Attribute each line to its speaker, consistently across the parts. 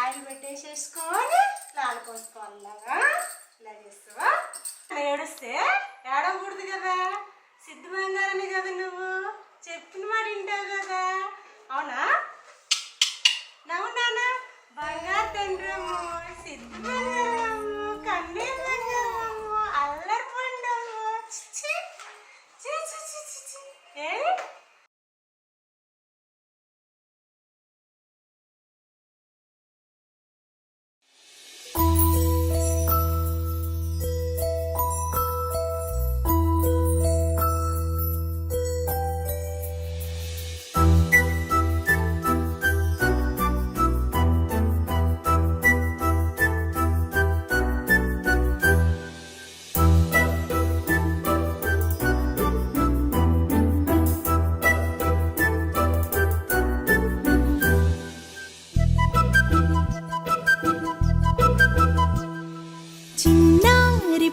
Speaker 1: Oil పెట్టేసేసుకొని Lalu పోసుకోవాలగా ఇలా చేస్తావా? ఏడుస్తే ఏడవకూడదు కదా, సిద్ధమంగారని కదా నువ్వు చెప్పిన మాట వింటావు కదా, అవునా? నవ్వు నాన్న బంగారు తండ్రము, సిద్ధమంగారము, కన్నీరు బంగారము, అల్లరి పండము. ఏ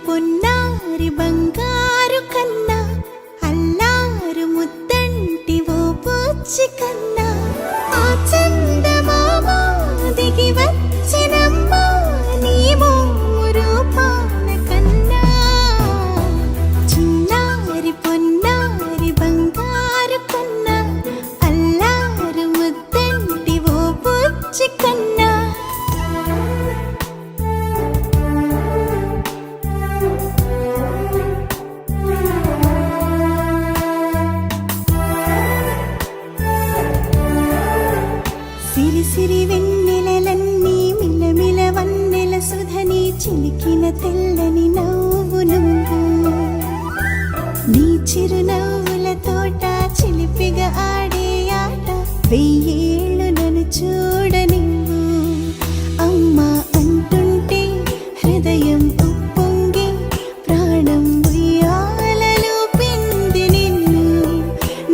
Speaker 2: పొన్నారి బంగారు కన్నా అల్లారు ముద్దంటి ఓ పూచి కన్నా ఆ చందమామ దిగి వచ్చినమ్మా నీ రూపాన కన్నా చిన్నారి పొన్నారి బంగారు కన్నా అల్లారు ముద్దంటి ఓ పూచి కన్నా సిరి సిరి వెన్నెలలన్నీ మిలమిల వన్నెల సుధని చిలికిన తెల్లని నవ్వు నువ్వు నీ చిరునవ్వుల తోట చిలిపిగా ఆడే ఆట వెయ్యేళ్ళు నన్ను చూడ నువ్వు అమ్మా అంటుంటే హృదయం ఉప్పొంగి ప్రాణం ఉయ్యాలలో పిండి నిన్ను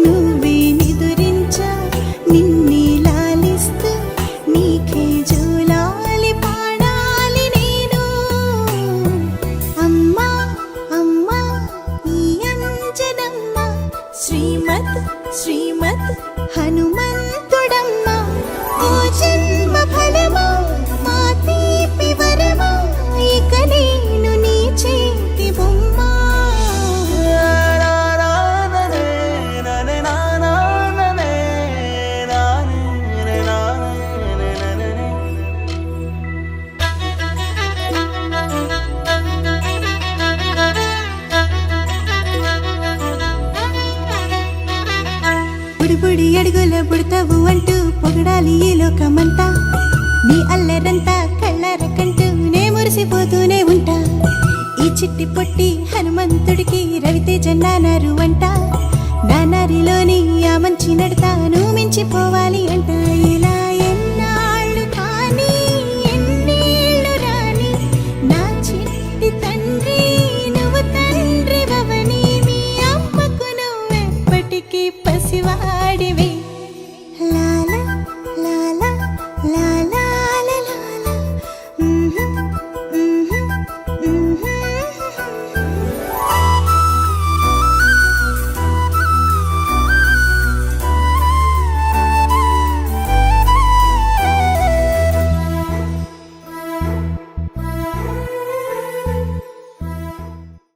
Speaker 2: నువ్వే నిదురించా నిన్నే నీకే జోలాలి పాడాలి నేను అమ్మా అమ్మా ఈ అంజనమ్మ శ్రీమత్ శ్రీమత్ హనుమంతుడమ్మ ఓ జన్మ ఫలమా మా తీపి వరమా ఇక నేను నీ చేతి బొమ్మ. బుడి అడుగుల బుడతావు అంటూ పొగడాలి ఈ లోకమంతా నీ అల్లరంతా కళ్ళారకంటూ నే మురిసిపోతూనే ఉంటా ఈ చిట్టి పొట్టి హనుమంతుడికి రవితేజ నానారు అంట నానారిలోని ఆ మంచి నడతా నువ్వు మించిపోవాలి